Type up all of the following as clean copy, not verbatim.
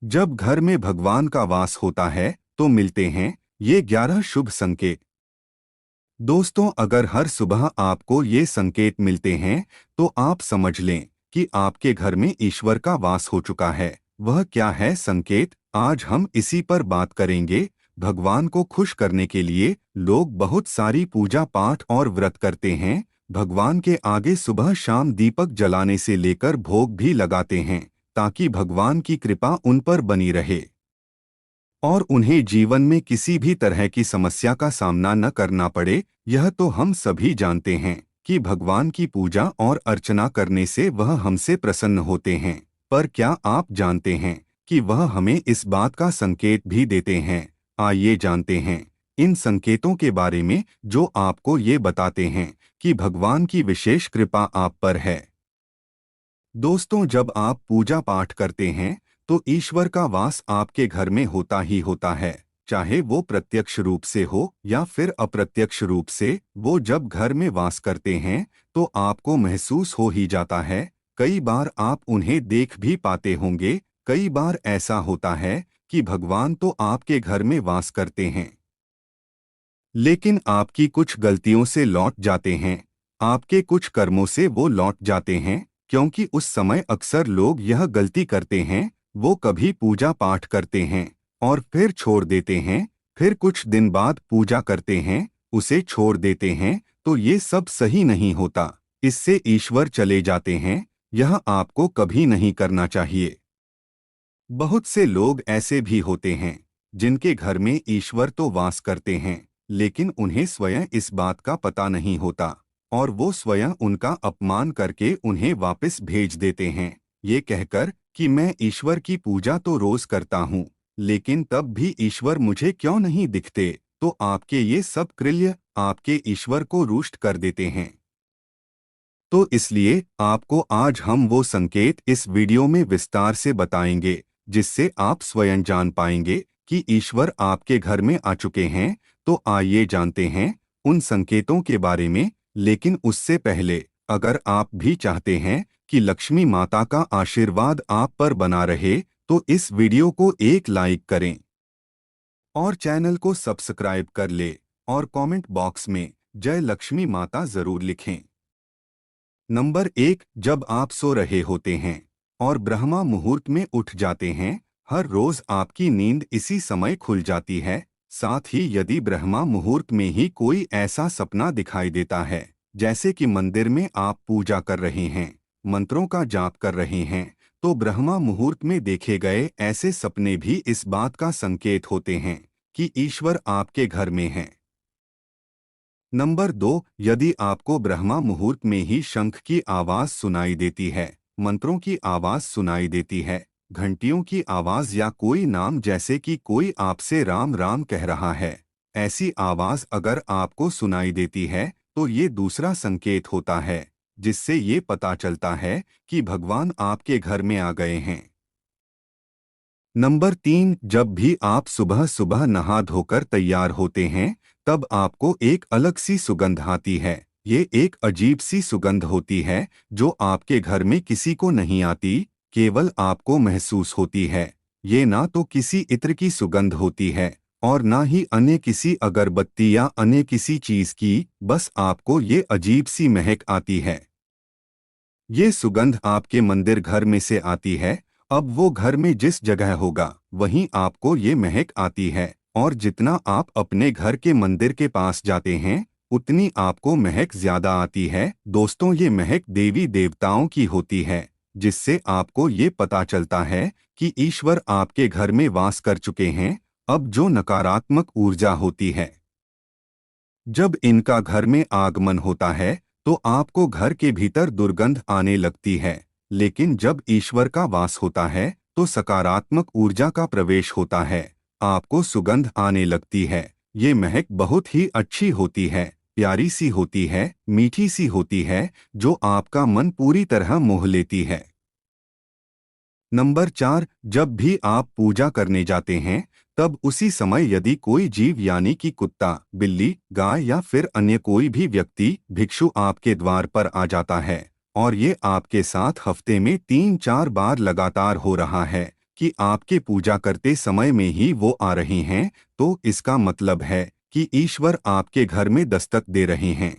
जब घर में भगवान का वास होता है तो मिलते हैं ये 11 शुभ संकेत। दोस्तों, अगर हर सुबह आपको ये संकेत मिलते हैं तो आप समझ लें कि आपके घर में ईश्वर का वास हो चुका है। वह क्या है संकेत, आज हम इसी पर बात करेंगे। भगवान को खुश करने के लिए लोग बहुत सारी पूजा पाठ और व्रत करते हैं। भगवान के आगे सुबह शाम दीपक जलाने से लेकर भोग भी लगाते हैं ताकि भगवान की कृपा उन पर बनी रहे और उन्हें जीवन में किसी भी तरह की समस्या का सामना न करना पड़े। यह तो हम सभी जानते हैं कि भगवान की पूजा और अर्चना करने से वह हमसे प्रसन्न होते हैं। पर क्या आप जानते हैं कि वह हमें इस बात का संकेत भी देते हैं? आइए जानते हैं इन संकेतों के बारे में जो आपको ये बताते हैं कि भगवान की विशेष कृपा आप पर है। दोस्तों, जब आप पूजा पाठ करते हैं तो ईश्वर का वास आपके घर में होता ही होता है, चाहे वो प्रत्यक्ष रूप से हो या फिर अप्रत्यक्ष रूप से। वो जब घर में वास करते हैं तो आपको महसूस हो ही जाता है। कई बार आप उन्हें देख भी पाते होंगे। कई बार ऐसा होता है कि भगवान तो आपके घर में वास करते हैं लेकिन आपकी कुछ गलतियों से लौट जाते हैं, आपके कुछ कर्मों से वो लौट जाते हैं। क्योंकि उस समय अक्सर लोग यह गलती करते हैं, वो कभी पूजा पाठ करते हैं और फिर छोड़ देते हैं, फिर कुछ दिन बाद पूजा करते हैं, उसे छोड़ देते हैं। तो ये सब सही नहीं होता, इससे ईश्वर चले जाते हैं। यह आपको कभी नहीं करना चाहिए। बहुत से लोग ऐसे भी होते हैं जिनके घर में ईश्वर तो वास करते हैं लेकिन उन्हें स्वयं इस बात का पता नहीं होता और वो स्वयं उनका अपमान करके उन्हें वापस भेज देते हैं, ये कहकर कि मैं ईश्वर की पूजा तो रोज करता हूँ लेकिन तब भी ईश्वर मुझे क्यों नहीं दिखते। तो आपके ये सब कृत्य आपके ईश्वर को रुष्ट कर देते हैं। तो इसलिए आपको आज हम वो संकेत इस वीडियो में विस्तार से बताएंगे जिससे आप स्वयं जान पाएंगे कि ईश्वर आपके घर में आ चुके हैं। तो आइए जानते हैं उन संकेतों के बारे में। लेकिन उससे पहले, अगर आप भी चाहते हैं कि लक्ष्मी माता का आशीर्वाद आप पर बना रहे तो इस वीडियो को एक लाइक करें और चैनल को सब्सक्राइब कर ले और कमेंट बॉक्स में जय लक्ष्मी माता जरूर लिखें। नंबर 1, जब आप सो रहे होते हैं और ब्रह्मा मुहूर्त में उठ जाते हैं। हर रोज आपकी नींद इसी समय खुल जाती है। साथ ही यदि ब्रह्मा मुहूर्त में ही कोई ऐसा सपना दिखाई देता है जैसे कि मंदिर में आप पूजा कर रहे हैं, मंत्रों का जाप कर रहे हैं, तो ब्रह्मा मुहूर्त में देखे गए ऐसे सपने भी इस बात का संकेत होते हैं कि ईश्वर आपके घर में हैं। नंबर 2, यदि आपको ब्रह्मा मुहूर्त में ही शंख की आवाज सुनाई देती है, मंत्रों की आवाज सुनाई देती है, घंटियों की आवाज या कोई नाम जैसे कि कोई आपसे राम राम कह रहा है, ऐसी आवाज अगर आपको सुनाई देती है तो ये दूसरा संकेत होता है जिससे ये पता चलता है कि भगवान आपके घर में आ गए हैं। नंबर 3, जब भी आप सुबह सुबह नहा धोकर तैयार होते हैं तब आपको एक अलग सी सुगंध आती है। ये एक अजीब सी सुगंध होती है जो आपके घर में किसी को नहीं आती, केवल आपको महसूस होती है। ये ना तो किसी इत्र की सुगंध होती है और ना ही अन्य किसी अगरबत्ती या अन्य किसी चीज की, बस आपको ये अजीब सी महक आती है। ये सुगंध आपके मंदिर घर में से आती है। अब वो घर में जिस जगह होगा वहीं आपको ये महक आती है और जितना आप अपने घर के मंदिर के पास जाते हैं उतनी आपको महक ज्यादा आती है। दोस्तों, ये महक देवी देवताओं की होती है जिससे आपको ये पता चलता है कि ईश्वर आपके घर में वास कर चुके हैं। अब जो नकारात्मक ऊर्जा होती है, जब इनका घर में आगमन होता है तो आपको घर के भीतर दुर्गंध आने लगती है। लेकिन जब ईश्वर का वास होता है तो सकारात्मक ऊर्जा का प्रवेश होता है, आपको सुगंध आने लगती है। ये महक बहुत ही अच्छी होती है, प्यारी सी होती है, मीठी सी होती है, जो आपका मन पूरी तरह मोह लेती है। नंबर 4, जब भी आप पूजा करने जाते हैं तब उसी समय यदि कोई जीव यानी कि कुत्ता, बिल्ली, गाय या फिर अन्य कोई भी व्यक्ति भिक्षु आपके द्वार पर आ जाता है और ये आपके साथ हफ्ते में 3-4 बार लगातार हो रहा है, कि आपके पूजा करते समय में ही वो आ रहे हैं, तो इसका मतलब है कि ईश्वर आपके घर में दस्तक दे रहे हैं।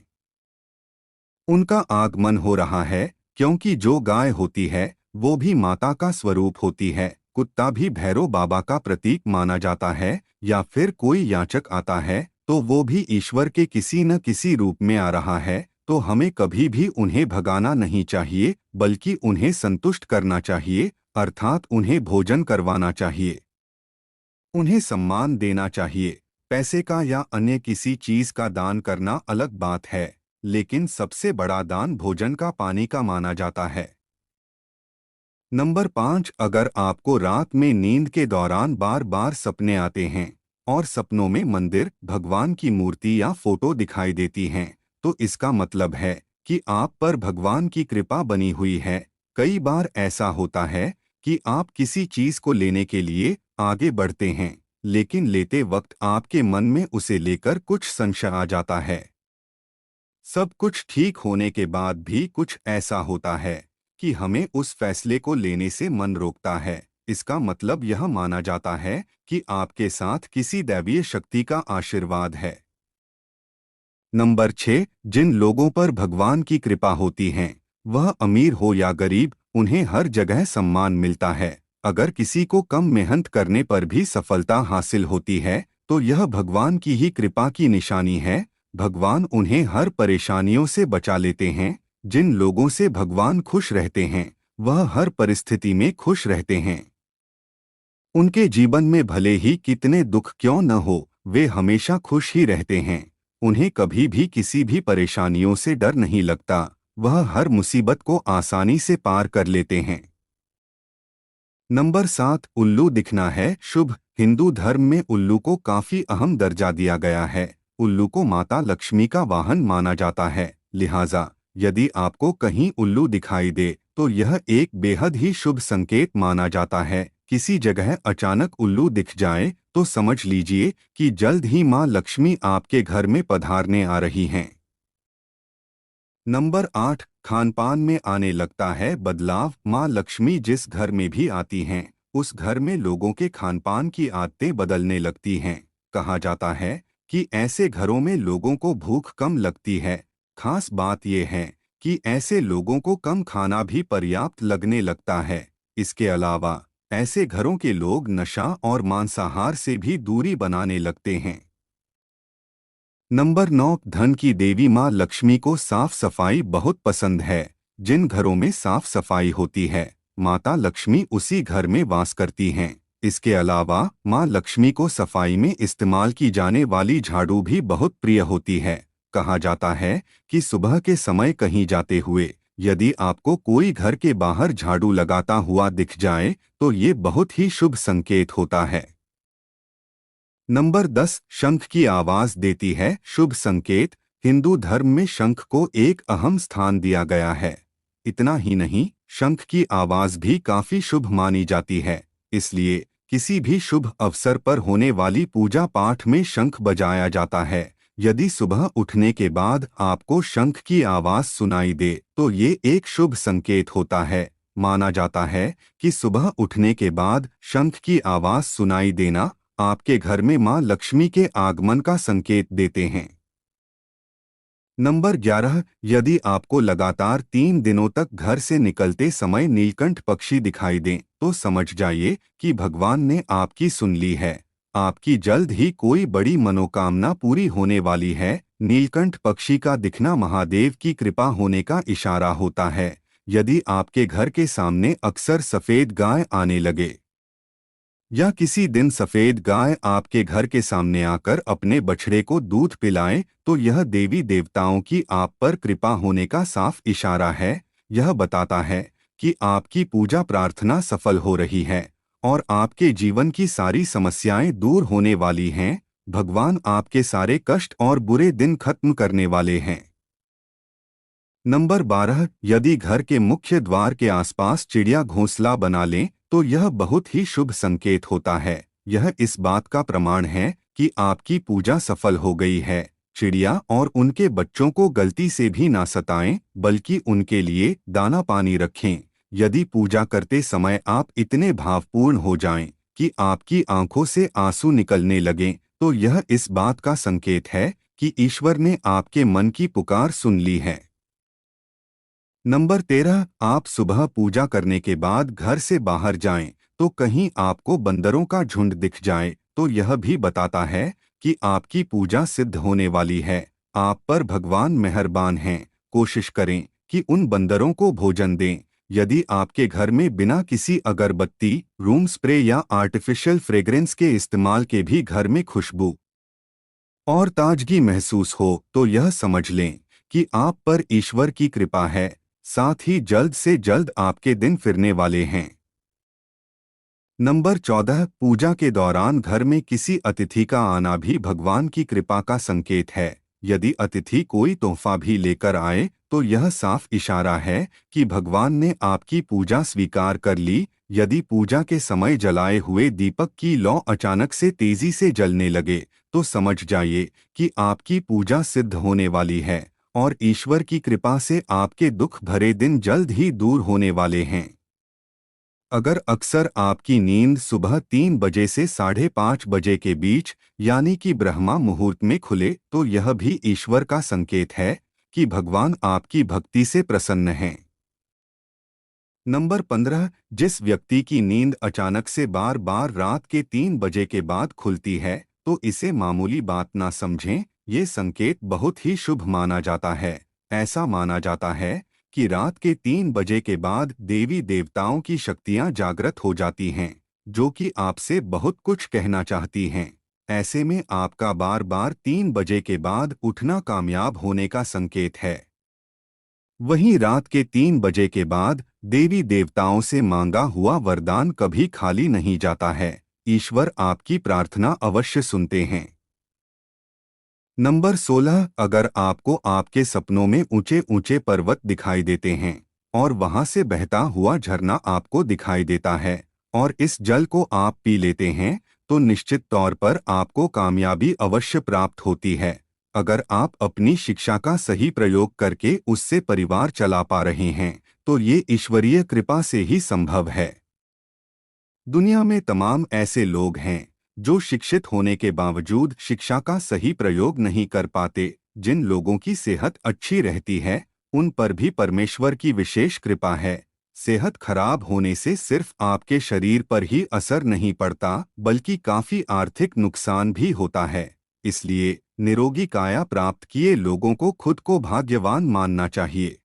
उनका आगमन हो रहा है, क्योंकि जो गाय होती है वो भी माता का स्वरूप होती है। कुत्ता भी भैरव बाबा का प्रतीक माना जाता है, या फिर कोई याचक आता है तो वो भी ईश्वर के किसी न किसी रूप में आ रहा है। तो हमें कभी भी उन्हें भगाना नहीं चाहिए, बल्कि उन्हें संतुष्ट करना चाहिए, अर्थात उन्हें भोजन करवाना चाहिए, उन्हें सम्मान देना चाहिए। पैसे का या अन्य किसी चीज का दान करना अलग बात है, लेकिन सबसे बड़ा दान भोजन का, पानी का माना जाता है। नंबर 5, अगर आपको रात में नींद के दौरान बार बार सपने आते हैं और सपनों में मंदिर, भगवान की मूर्ति या फोटो दिखाई देती हैं, तो इसका मतलब है कि आप पर भगवान की कृपा बनी हुई है। कई बार ऐसा होता है कि आप किसी चीज को लेने के लिए आगे बढ़ते हैं, लेकिन लेते वक्त आपके मन में उसे लेकर कुछ संशय आ जाता है। सब कुछ ठीक होने के बाद भी कुछ ऐसा होता है कि हमें उस फैसले को लेने से मन रोकता है। इसका मतलब यह माना जाता है कि आपके साथ किसी दैवीय शक्ति का आशीर्वाद है। नंबर 6, जिन लोगों पर भगवान की कृपा होती है, वह अमीर हो या गरीब, उन्हें हर जगह सम्मान मिलता है। अगर किसी को कम मेहनत करने पर भी सफलता हासिल होती है, तो यह भगवान की ही कृपा की निशानी है। भगवान उन्हें हर परेशानियों से बचा लेते हैं। जिन लोगों से भगवान खुश रहते हैं, वह हर परिस्थिति में खुश रहते हैं। उनके जीवन में भले ही कितने दुख क्यों न हो, वे हमेशा खुश ही रहते हैं। उन्हें कभी भी किसी भी परेशानियों से डर नहीं लगता। वह हर मुसीबत को आसानी से पार कर लेते हैं। नंबर 7, उल्लू दिखना है शुभ। हिंदू धर्म में उल्लू को काफी अहम दर्जा दिया गया है। उल्लू को माता लक्ष्मी का वाहन माना जाता है। लिहाजा यदि आपको कहीं उल्लू दिखाई दे तो यह एक बेहद ही शुभ संकेत माना जाता है। किसी जगह अचानक उल्लू दिख जाए तो समझ लीजिए कि जल्द ही माँ लक्ष्मी आपके घर में पधारने आ रही हैं। नंबर 8, खानपान में आने लगता है बदलाव। माँ लक्ष्मी जिस घर में भी आती हैं, उस घर में लोगों के खानपान की आदतें बदलने लगती हैं। कहा जाता है कि ऐसे घरों में लोगों को भूख कम लगती है। खास बात यह है कि ऐसे लोगों को कम खाना भी पर्याप्त लगने लगता है। इसके अलावा ऐसे घरों के लोग नशा और मांसाहार से भी दूरी बनाने लगते हैं। नंबर 9, धन की देवी माँ लक्ष्मी को साफ सफाई बहुत पसंद है। जिन घरों में साफ सफाई होती है, माता लक्ष्मी उसी घर में वास करती हैं। इसके अलावा माँ लक्ष्मी को सफाई में इस्तेमाल की जाने वाली झाड़ू भी बहुत प्रिय होती है। कहा जाता है कि सुबह के समय कहीं जाते हुए यदि आपको कोई घर के बाहर झाड़ू लगाता हुआ दिख जाए तो ये बहुत ही शुभ संकेत होता है। नंबर 10, शंख की आवाज देती है शुभ संकेत। हिंदू धर्म में शंख को एक अहम स्थान दिया गया है। इतना ही नहीं, शंख की आवाज भी काफी शुभ मानी जाती है। इसलिए किसी भी शुभ अवसर पर होने वाली पूजा पाठ में शंख बजाया जाता है। यदि सुबह उठने के बाद आपको शंख की आवाज सुनाई दे तो ये एक शुभ संकेत होता है। माना जाता है कि सुबह उठने के बाद शंख की आवाज सुनाई देना आपके घर में मां लक्ष्मी के आगमन का संकेत देते हैं। नंबर 11, यदि आपको लगातार 3 दिनों तक घर से निकलते समय नीलकंठ पक्षी दिखाई दें तो समझ जाइए कि भगवान ने आपकी सुन ली है। आपकी जल्द ही कोई बड़ी मनोकामना पूरी होने वाली है। नीलकंठ पक्षी का दिखना महादेव की कृपा होने का इशारा होता है। यदि आपके घर के सामने अक्सर सफेद गाय आने लगे या किसी दिन सफेद गाय आपके घर के सामने आकर अपने बछड़े को दूध पिलाएं तो यह देवी देवताओं की आप पर कृपा होने का साफ इशारा है। यह बताता है कि आपकी पूजा प्रार्थना सफल हो रही है और आपके जीवन की सारी समस्याएं दूर होने वाली हैं। भगवान आपके सारे कष्ट और बुरे दिन खत्म करने वाले हैं। नंबर 12, यदि घर के मुख्य द्वार के आसपास चिड़िया घोंसला बना लें तो यह बहुत ही शुभ संकेत होता है। यह इस बात का प्रमाण है कि आपकी पूजा सफल हो गई है। चिड़िया और उनके बच्चों को गलती से भी ना सताएं, बल्कि उनके लिए दाना पानी रखें। यदि पूजा करते समय आप इतने भावपूर्ण हो जाएं कि आपकी आंखों से आंसू निकलने लगें, तो यह इस बात का संकेत है कि ईश्वर ने आपके मन की पुकार सुन ली है। नंबर 13, आप सुबह पूजा करने के बाद घर से बाहर जाएं, तो कहीं आपको बंदरों का झुंड दिख जाए तो यह भी बताता है कि आपकी पूजा सिद्ध होने वाली है। आप पर भगवान मेहरबान हैं। कोशिश करें कि उन बंदरों को भोजन दें। यदि आपके घर में बिना किसी अगरबत्ती, रूम स्प्रे या आर्टिफिशियल फ्रेग्रेंस के इस्तेमाल के भी घर में खुशबू और ताजगी महसूस हो, तो यह समझ लें कि आप पर ईश्वर की कृपा है। साथ ही जल्द से जल्द आपके दिन फिरने वाले हैं। नंबर 14, पूजा के दौरान घर में किसी अतिथि का आना भी भगवान की कृपा का संकेत है। यदि अतिथि कोई तोहफा भी लेकर आए तो यह साफ इशारा है कि भगवान ने आपकी पूजा स्वीकार कर ली। यदि पूजा के समय जलाए हुए दीपक की लौ अचानक से तेजी से जलने लगे तो समझ जाइए कि आपकी पूजा सिद्ध होने वाली है और ईश्वर की कृपा से आपके दुख भरे दिन जल्द ही दूर होने वाले हैं। अगर अक्सर आपकी नींद सुबह 3 बजे से 5:30 बजे के बीच यानी कि ब्रह्मा मुहूर्त में खुले तो यह भी ईश्वर का संकेत है कि भगवान आपकी भक्ति से प्रसन्न हैं। नंबर 15, जिस व्यक्ति की नींद अचानक से बार बार रात के 3 बजे के बाद खुलती है तो इसे मामूली बात ना समझें। ये संकेत बहुत ही शुभ माना जाता है। ऐसा माना जाता है कि रात के 3 बजे के बाद देवी देवताओं की शक्तियां जागृत हो जाती हैं, जो कि आपसे बहुत कुछ कहना चाहती हैं। ऐसे में आपका बार बार 3 बजे के बाद उठना कामयाब होने का संकेत है। वहीं रात के 3 बजे के बाद देवी देवताओं से मांगा हुआ वरदान कभी खाली नहीं जाता है। ईश्वर आपकी प्रार्थना अवश्य सुनते हैं। नंबर 16, अगर आपको आपके सपनों में ऊंचे ऊंचे पर्वत दिखाई देते हैं और वहां से बहता हुआ झरना आपको दिखाई देता है और इस जल को आप पी लेते हैं तो निश्चित तौर पर आपको कामयाबी अवश्य प्राप्त होती है। अगर आप अपनी शिक्षा का सही प्रयोग करके उससे परिवार चला पा रहे हैं तो ये ईश्वरीय कृपा से ही संभव है। दुनिया में तमाम ऐसे लोग हैं जो शिक्षित होने के बावजूद शिक्षा का सही प्रयोग नहीं कर पाते। जिन लोगों की सेहत अच्छी रहती है उन पर भी परमेश्वर की विशेष कृपा है। सेहत खराब होने से सिर्फ आपके शरीर पर ही असर नहीं पड़ता बल्कि काफी आर्थिक नुकसान भी होता है। इसलिए निरोगी काया प्राप्त किए लोगों को खुद को भाग्यवान मानना चाहिए।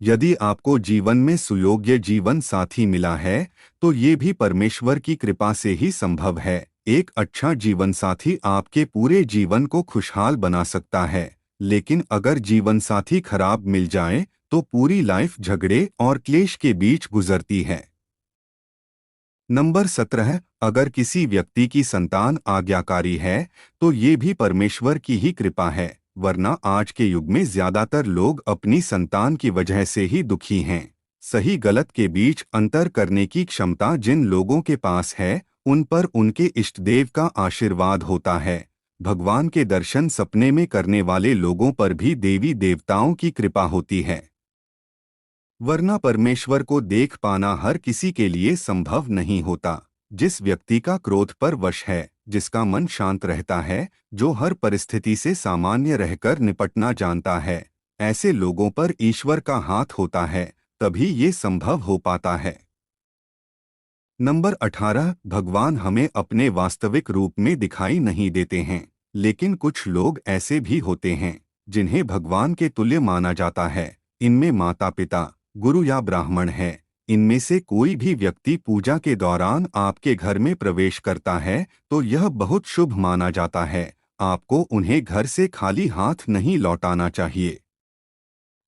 यदि आपको जीवन में सुयोग्य जीवन साथी मिला है तो ये भी परमेश्वर की कृपा से ही संभव है। एक अच्छा जीवन साथी आपके पूरे जीवन को खुशहाल बना सकता है, लेकिन अगर जीवन साथी खराब मिल जाए तो पूरी लाइफ झगड़े और क्लेश के बीच गुजरती है। नंबर 17, अगर किसी व्यक्ति की संतान आज्ञाकारी है तो ये भी परमेश्वर की ही कृपा है, वरना आज के युग में ज्यादातर लोग अपनी संतान की वजह से ही दुखी हैं। सही गलत के बीच अंतर करने की क्षमता जिन लोगों के पास है उन पर उनके इष्टदेव का आशीर्वाद होता है। भगवान के दर्शन सपने में करने वाले लोगों पर भी देवी देवताओं की कृपा होती है, वरना परमेश्वर को देख पाना हर किसी के लिए संभव नहीं होता। जिस व्यक्ति का क्रोध पर वश है, जिसका मन शांत रहता है, जो हर परिस्थिति से सामान्य रहकर निपटना जानता है, ऐसे लोगों पर ईश्वर का हाथ होता है, तभी ये संभव हो पाता है। नंबर 18, भगवान हमें अपने वास्तविक रूप में दिखाई नहीं देते हैं, लेकिन कुछ लोग ऐसे भी होते हैं जिन्हें भगवान के तुल्य माना जाता है। इनमें माता पिता, गुरु या ब्राह्मण है। इनमें से कोई भी व्यक्ति पूजा के दौरान आपके घर में प्रवेश करता है तो यह बहुत शुभ माना जाता है। आपको उन्हें घर से खाली हाथ नहीं लौटाना चाहिए।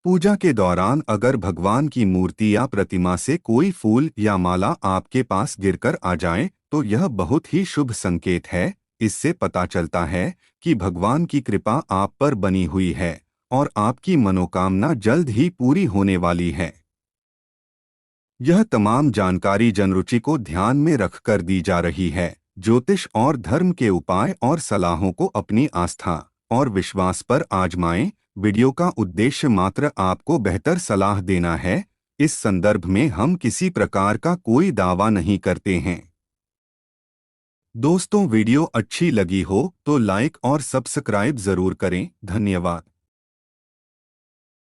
पूजा के दौरान अगर भगवान की मूर्ति या प्रतिमा से कोई फूल या माला आपके पास गिरकर आ जाए तो यह बहुत ही शुभ संकेत है। इससे पता चलता है कि भगवान की कृपा आप पर बनी हुई है और आपकी मनोकामना जल्द ही पूरी होने वाली है। यह तमाम जानकारी जनरुचि को ध्यान में रखकर दी जा रही है। ज्योतिष और धर्म के उपाय और सलाहों को अपनी आस्था और विश्वास पर आजमाएं। वीडियो का उद्देश्य मात्र आपको बेहतर सलाह देना है, इस संदर्भ में हम किसी प्रकार का कोई दावा नहीं करते हैं। दोस्तों, वीडियो अच्छी लगी हो तो लाइक और सब्सक्राइब जरूर करें। धन्यवाद।